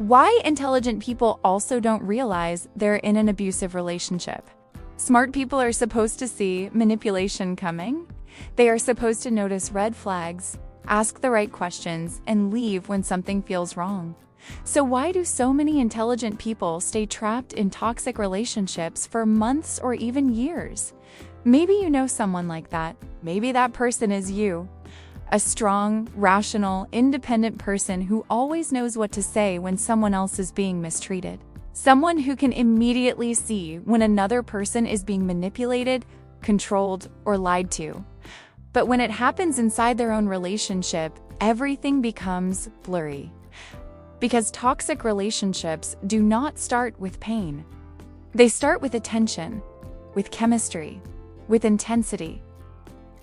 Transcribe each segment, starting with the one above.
Why intelligent people also don't realize they're in an abusive relationship. Smart people are supposed to see manipulation coming. They are supposed to notice red flags, ask the right questions, and leave when something feels wrong. So why do so many intelligent people stay trapped in toxic relationships for months or even years? Maybe you know someone like that. Maybe that person is you. A strong, rational, independent person who always knows what to say when someone else is being mistreated. Someone who can immediately see when another person is being manipulated, controlled, or lied to. But when it happens inside their own relationship, everything becomes blurry. Because toxic relationships do not start with pain. They start with attention, with chemistry, with intensity,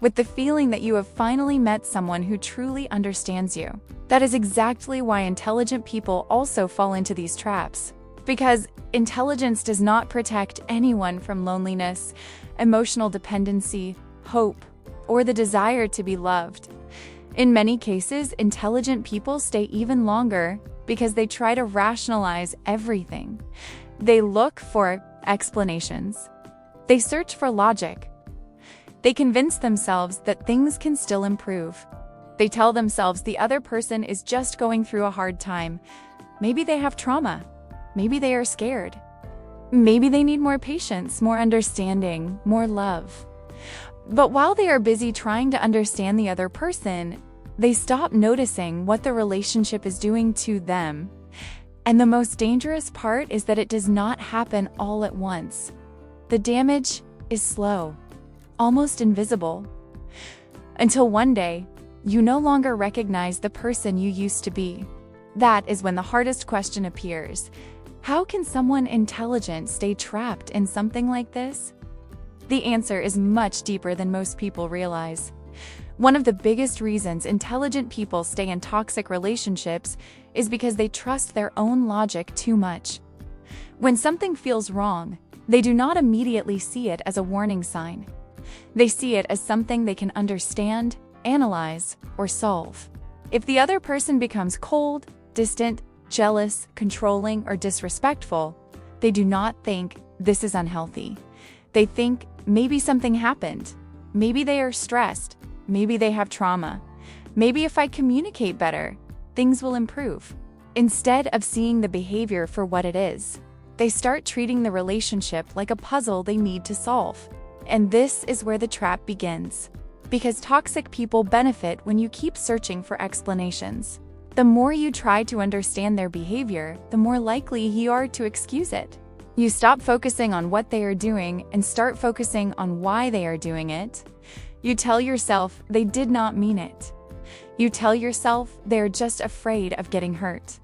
with the feeling that you have finally met someone who truly understands you. That is exactly why intelligent people also fall into these traps. Because intelligence does not protect anyone from loneliness, emotional dependency, hope, or the desire to be loved. In many cases, intelligent people stay even longer because they try to rationalize everything. They look for explanations. They search for logic. They convince themselves that things can still improve. They tell themselves the other person is just going through a hard time. Maybe they have trauma. Maybe they are scared. Maybe they need more patience, more understanding, more love. But while they are busy trying to understand the other person, they stop noticing what the relationship is doing to them. And the most dangerous part is that it does not happen all at once. The damage is slow, almost invisible, until one day, you no longer recognize the person you used to be. That is when the hardest question appears. How can someone intelligent stay trapped in something like this? The answer is much deeper than most people realize. One of the biggest reasons intelligent people stay in toxic relationships is because they trust their own logic too much. When something feels wrong, they do not immediately see it as a warning sign. They see it as something they can understand, analyze, or solve. If the other person becomes cold, distant, jealous, controlling, or disrespectful, they do not think this is unhealthy. They think maybe something happened. Maybe they are stressed. Maybe they have trauma. Maybe if I communicate better, things will improve. Instead of seeing the behavior for what it is, they start treating the relationship like a puzzle they need to solve. And this is where the trap begins. Because toxic people benefit when you keep searching for explanations. The more you try to understand their behavior, the more likely you are to excuse it. You stop focusing on what they are doing and start focusing on why they are doing it. You tell yourself they did not mean it. You tell yourself they are just afraid of getting hurt.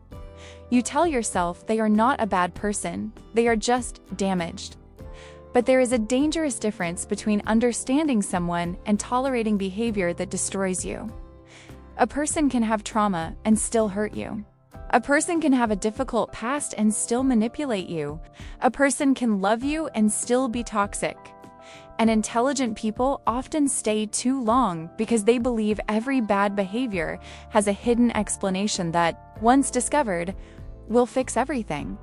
You tell yourself they are not a bad person, they are just damaged. But there is a dangerous difference between understanding someone and tolerating behavior that destroys you. A person can have trauma and still hurt you. A person can have a difficult past and still manipulate you. A person can love you and still be toxic. And intelligent people often stay too long because they believe every bad behavior has a hidden explanation that, once discovered, will fix everything.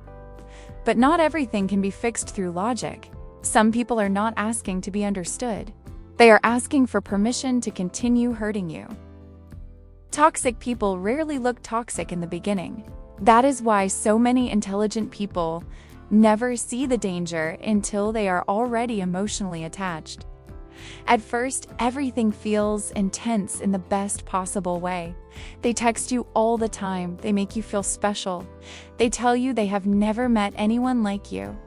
But not everything can be fixed through logic. Some people are not asking to be understood. They are asking for permission to continue hurting you. Toxic people rarely look toxic in the beginning. That is why so many intelligent people never see the danger until they are already emotionally attached. At first, everything feels intense in the best possible way. They text you all the time. They make you feel special. They tell you they have never met anyone like you.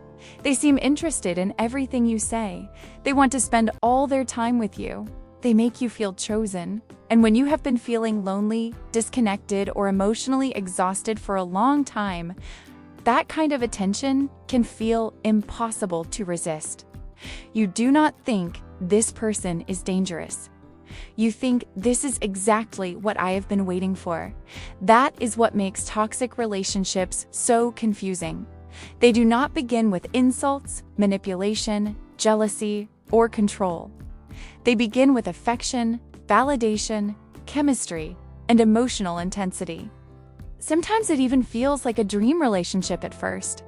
They seem interested in everything you say. They want to spend all their time with you. They make you feel chosen. And when you have been feeling lonely, disconnected, or emotionally exhausted for a long time, that kind of attention can feel impossible to resist. You do not think this person is dangerous. You think this is exactly what I have been waiting for. That is what makes toxic relationships so confusing. They do not begin with insults, manipulation, jealousy, or control. They begin with affection, validation, chemistry, and emotional intensity. Sometimes it even feels like a dream relationship at first.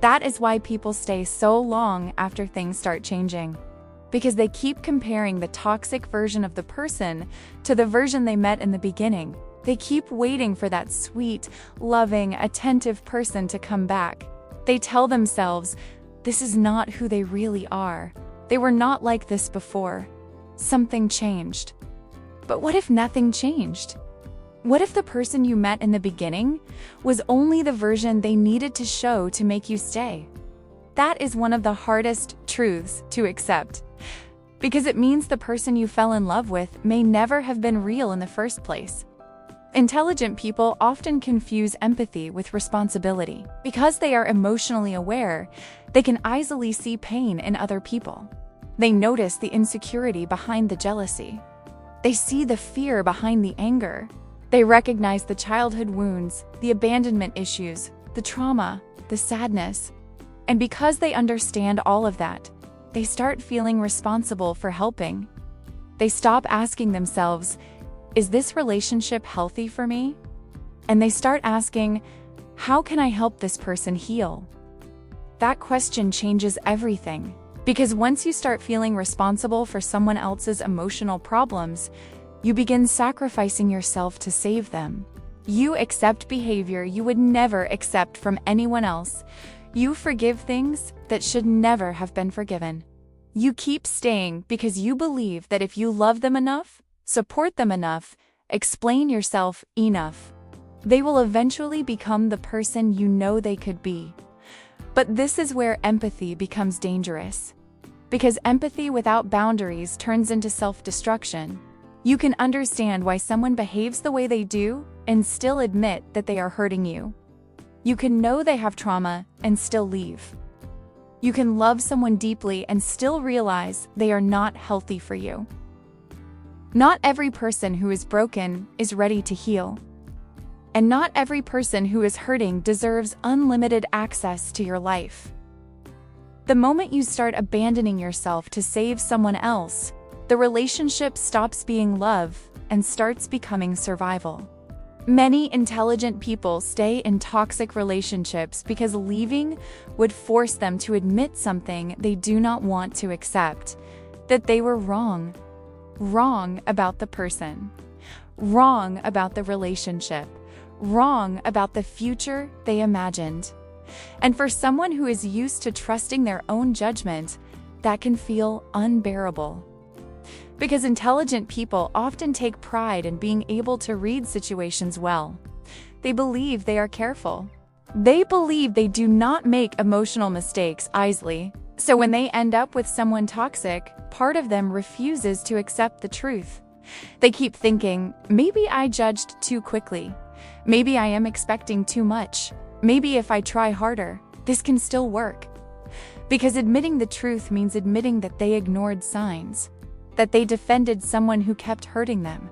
That is why people stay so long after things start changing. Because they keep comparing the toxic version of the person to the version they met in the beginning. They keep waiting for that sweet, loving, attentive person to come back. They tell themselves, this is not who they really are. They were not like this before. Something changed. But what if nothing changed? What if the person you met in the beginning was only the version they needed to show to make you stay? That is one of the hardest truths to accept. Because it means the person you fell in love with may never have been real in the first place. Intelligent people often confuse empathy with responsibility. Because they are emotionally aware, they can easily see pain in other people. They notice the insecurity behind the jealousy. They see the fear behind the anger. They recognize the childhood wounds, the abandonment issues, the trauma, the sadness. And because they understand all of that, they start feeling responsible for helping. They stop asking themselves, is this relationship healthy for me? And they start asking, how can I help this person heal? That question changes everything. Because once you start feeling responsible for someone else's emotional problems, you begin sacrificing yourself to save them. You accept behavior you would never accept from anyone else. You forgive things that should never have been forgiven. You keep staying because you believe that if you love them enough, support them enough, explain yourself enough, they will eventually become the person you know they could be. But this is where empathy becomes dangerous. Because empathy without boundaries turns into self-destruction. You can understand why someone behaves the way they do and still admit that they are hurting you. You can know they have trauma and still leave. You can love someone deeply and still realize they are not healthy for you. Not every person who is broken is ready to heal. And not every person who is hurting deserves unlimited access to your life. The moment you start abandoning yourself to save someone else, the relationship stops being love and starts becoming survival. Many intelligent people stay in toxic relationships because leaving would force them to admit something they do not want to accept, that they were wrong. Wrong about the person. Wrong about the relationship. Wrong about the future they imagined. And for someone who is used to trusting their own judgment, that can feel unbearable. Because intelligent people often take pride in being able to read situations well. They believe they are careful. They believe they do not make emotional mistakes easily. So when they end up with someone toxic, part of them refuses to accept the truth. They keep thinking, maybe I judged too quickly. Maybe I am expecting too much. Maybe if I try harder, this can still work. Because admitting the truth means admitting that they ignored signs. That they defended someone who kept hurting them.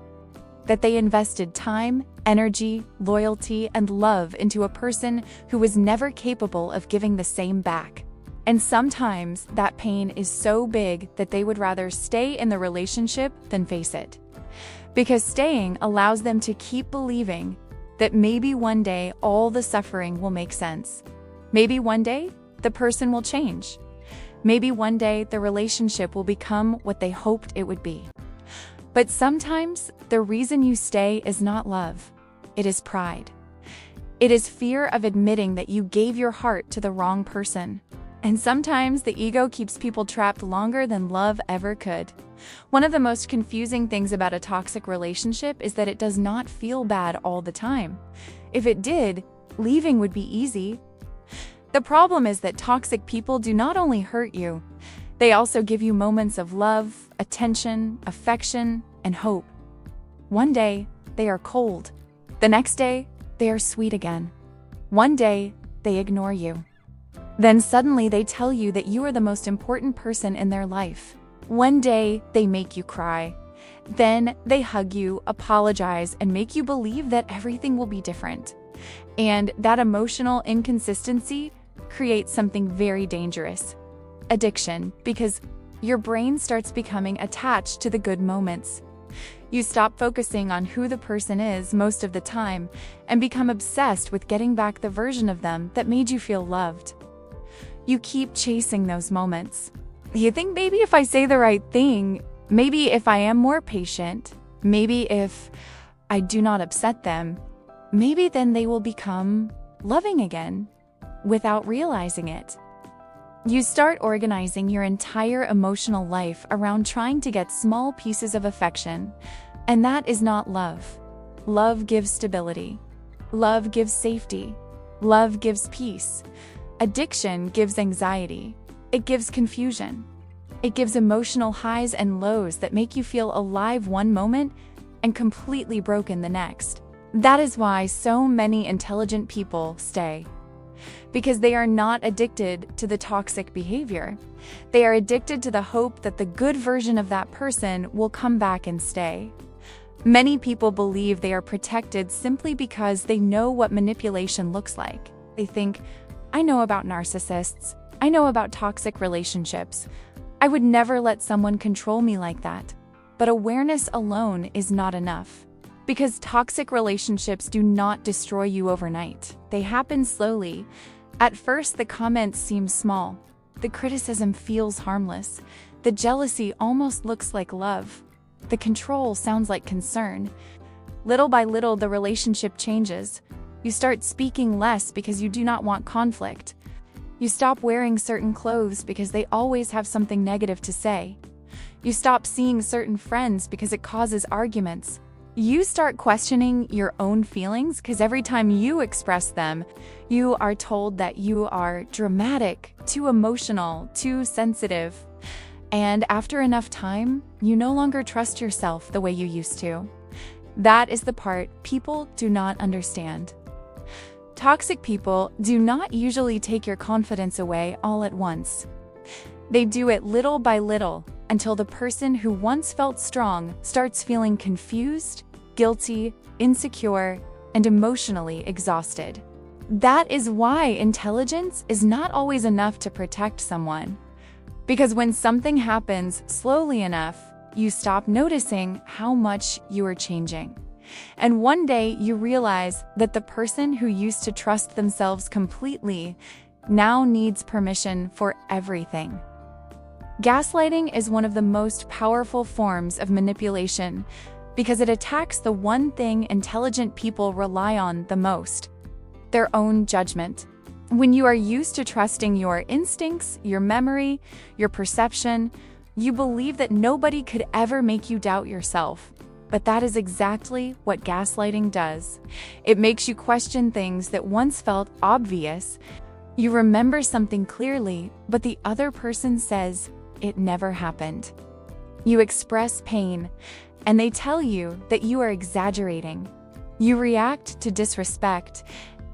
That they invested time, energy, loyalty, and love into a person who was never capable of giving the same back. And sometimes that pain is so big that they would rather stay in the relationship than face it. Because staying allows them to keep believing that maybe one day all the suffering will make sense. Maybe one day the person will change. Maybe one day the relationship will become what they hoped it would be. But sometimes the reason you stay is not love. It is pride. It is fear of admitting that you gave your heart to the wrong person. And sometimes the ego keeps people trapped longer than love ever could. One of the most confusing things about a toxic relationship is that it does not feel bad all the time. If it did, leaving would be easy. The problem is that toxic people do not only hurt you, they also give you moments of love, attention, affection, and hope. One day, they are cold. The next day, they are sweet again. One day, they ignore you. Then suddenly they tell you that you are the most important person in their life. One day, they make you cry. Then they hug you, apologize, and make you believe that everything will be different. And that emotional inconsistency creates something very dangerous. Addiction, because your brain starts becoming attached to the good moments. You stop focusing on who the person is most of the time and become obsessed with getting back the version of them that made you feel loved. You keep chasing those moments. You think maybe if I say the right thing, maybe if I am more patient, maybe if I do not upset them, maybe then they will become loving again, without realizing it. You start organizing your entire emotional life around trying to get small pieces of affection, and that is not love. Love gives stability. Love gives safety. Love gives peace. Addiction gives anxiety. It gives confusion. It gives emotional highs and lows that make you feel alive one moment and completely broken the next. That is why so many intelligent people stay. Because they are not addicted to the toxic behavior. They are addicted to the hope that the good version of that person will come back and stay. Many people believe they are protected simply because they know what manipulation looks like. They think, I know about narcissists. I know about toxic relationships. I would never let someone control me like that. But awareness alone is not enough. Because toxic relationships do not destroy you overnight. They happen slowly. At first, the comments seem small. The criticism feels harmless. The jealousy almost looks like love. The control sounds like concern. Little by little, the relationship changes. You start speaking less because you do not want conflict. You stop wearing certain clothes because they always have something negative to say. You stop seeing certain friends because it causes arguments. You start questioning your own feelings because every time you express them, you are told that you are dramatic, too emotional, too sensitive. And after enough time, you no longer trust yourself the way you used to. That is the part people do not understand. Toxic people do not usually take your confidence away all at once. They do it little by little until the person who once felt strong starts feeling confused, guilty, insecure, and emotionally exhausted. That is why intelligence is not always enough to protect someone. Because when something happens slowly enough, you stop noticing how much you are changing. And one day you realize that the person who used to trust themselves completely now needs permission for everything. Gaslighting is one of the most powerful forms of manipulation because it attacks the one thing intelligent people rely on the most: their own judgment. When you are used to trusting your instincts, your memory, your perception, you believe that nobody could ever make you doubt yourself. But that is exactly what gaslighting does. It makes you question things that once felt obvious. You remember something clearly, but the other person says it never happened. You express pain, and they tell you that you are exaggerating. You react to disrespect,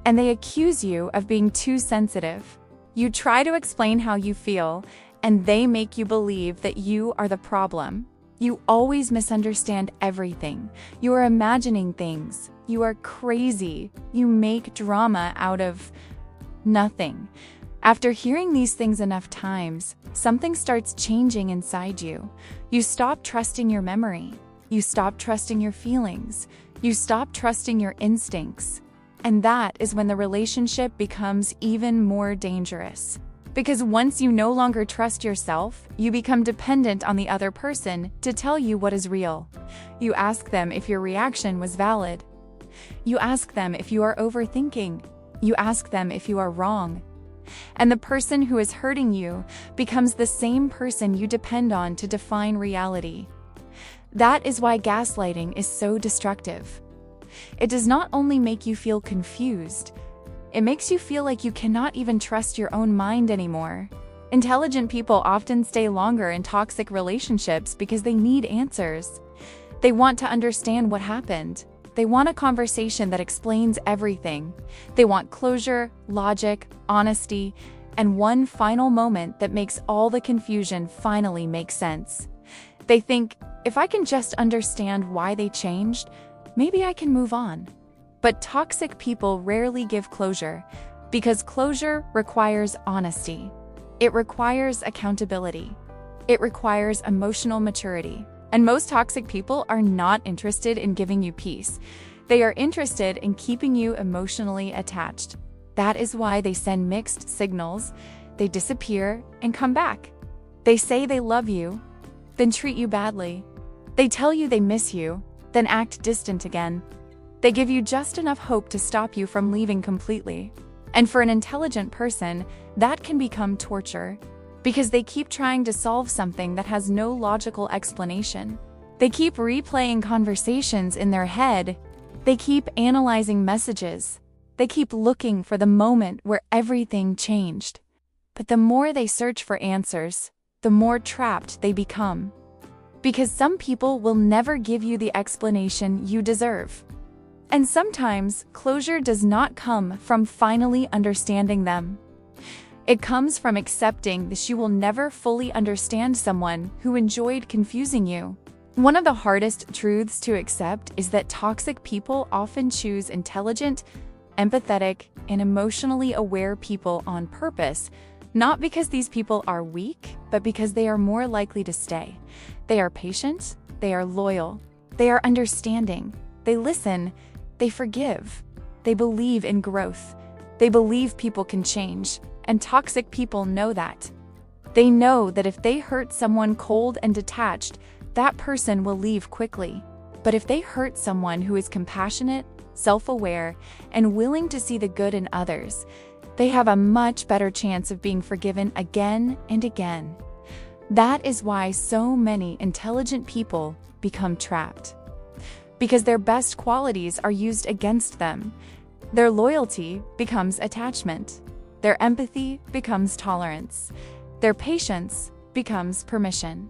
and they accuse you of being too sensitive. You try to explain how you feel, and they make you believe that you are the problem. You always misunderstand everything. You are imagining things. You are crazy. You make drama out of nothing. After hearing these things enough times, something starts changing inside you. You stop trusting your memory. You stop trusting your feelings. You stop trusting your instincts. And that is when the relationship becomes even more dangerous. Because once you no longer trust yourself, you become dependent on the other person to tell you what is real. You ask them if your reaction was valid. You ask them if you are overthinking. You ask them if you are wrong. And the person who is hurting you becomes the same person you depend on to define reality. That is why gaslighting is so destructive. It does not only make you feel confused, it makes you feel like you cannot even trust your own mind anymore. Intelligent people often stay longer in toxic relationships because they need answers. They want to understand what happened. They want a conversation that explains everything. They want closure, logic, honesty, and one final moment that makes all the confusion finally make sense. They think, if I can just understand why they changed, maybe I can move on. But toxic people rarely give closure, because closure requires honesty. It requires accountability. It requires emotional maturity. And most toxic people are not interested in giving you peace. They are interested in keeping you emotionally attached. That is why they send mixed signals. They disappear and come back. They say they love you, then treat you badly. They tell you they miss you, then act distant again. They give you just enough hope to stop you from leaving completely. And for an intelligent person, that can become torture, because they keep trying to solve something that has no logical explanation. They keep replaying conversations in their head. They keep analyzing messages. They keep looking for the moment where everything changed. But the more they search for answers, the more trapped they become. Because some people will never give you the explanation you deserve. And sometimes closure does not come from finally understanding them. It comes from accepting that you will never fully understand someone who enjoyed confusing you. One of the hardest truths to accept is that toxic people often choose intelligent, empathetic, and emotionally aware people on purpose, not because these people are weak, but because they are more likely to stay. They are patient, they are loyal, they are understanding, they listen, they forgive, they believe in growth, they believe people can change, and toxic people know that. They know that if they hurt someone cold and detached, that person will leave quickly. But if they hurt someone who is compassionate, self-aware, and willing to see the good in others, they have a much better chance of being forgiven again and again. That is why so many intelligent people become trapped. Because their best qualities are used against them. Their loyalty becomes attachment. Their empathy becomes tolerance. Their patience becomes permission.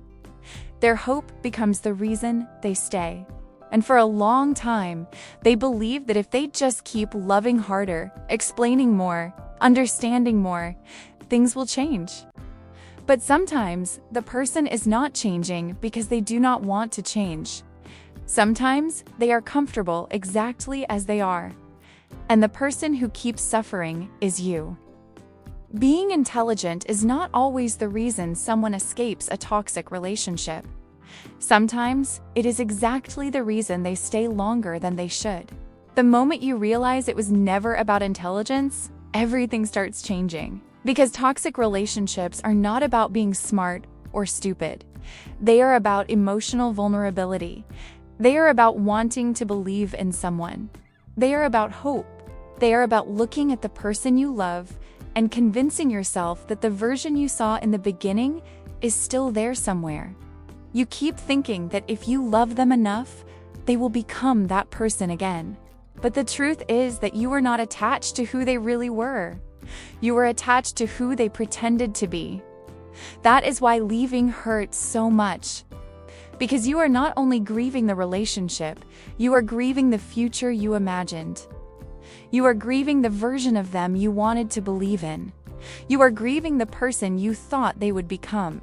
Their hope becomes the reason they stay. And for a long time, they believe that if they just keep loving harder, explaining more, understanding more, things will change. But sometimes the person is not changing because they do not want to change. Sometimes they are comfortable exactly as they are. And the person who keeps suffering is you. Being intelligent is not always the reason someone escapes a toxic relationship. Sometimes it is exactly the reason they stay longer than they should. The moment you realize it was never about intelligence, everything starts changing. Because toxic relationships are not about being smart or stupid. They are about emotional vulnerability. They are about wanting to believe in someone. They are about hope. They are about looking at the person you love and convincing yourself that the version you saw in the beginning is still there somewhere. You keep thinking that if you love them enough, they will become that person again. But the truth is that you were not attached to who they really were. You were attached to who they pretended to be. That is why leaving hurts so much. Because you are not only grieving the relationship, you are grieving the future you imagined. You are grieving the version of them you wanted to believe in. You are grieving the person you thought they would become.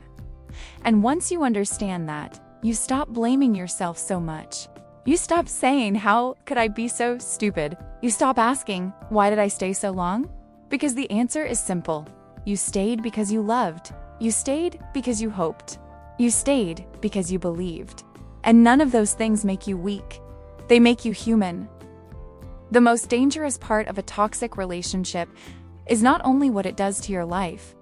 And once you understand that, you stop blaming yourself so much. You stop saying, "How could I be so stupid?" You stop asking, "Why did I stay so long?" Because the answer is simple. You stayed because you loved. You stayed because you hoped. You stayed because you believed. And none of those things make you weak. They make you human. The most dangerous part of a toxic relationship is not only what it does to your life,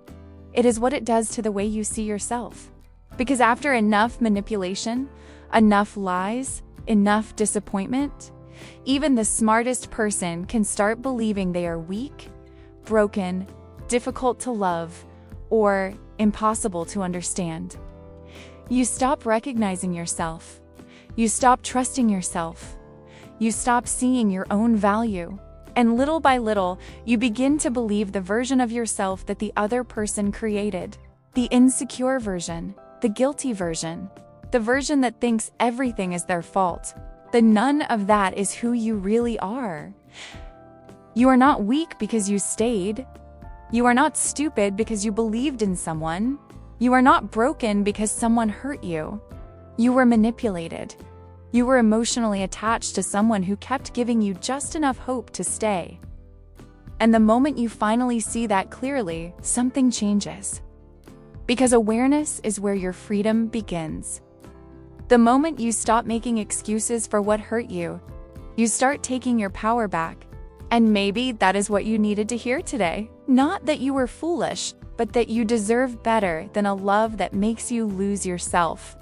it is what it does to the way you see yourself. Because after enough manipulation, enough lies, enough disappointment, even the smartest person can start believing they are weak, broken, difficult to love, or impossible to understand. You stop recognizing yourself. You stop trusting yourself. You stop seeing your own value. And little by little, you begin to believe the version of yourself that the other person created. The insecure version, the guilty version, the version that thinks everything is their fault. The none of that is who you really are. You are not weak because you stayed. You are not stupid because you believed in someone. You are not broken because someone hurt you. You were manipulated. You were emotionally attached to someone who kept giving you just enough hope to stay. And the moment you finally see that clearly, something changes. Because awareness is where your freedom begins. The moment you stop making excuses for what hurt you, you start taking your power back. And maybe that is what you needed to hear today. Not that you were foolish, but that you deserve better than a love that makes you lose yourself.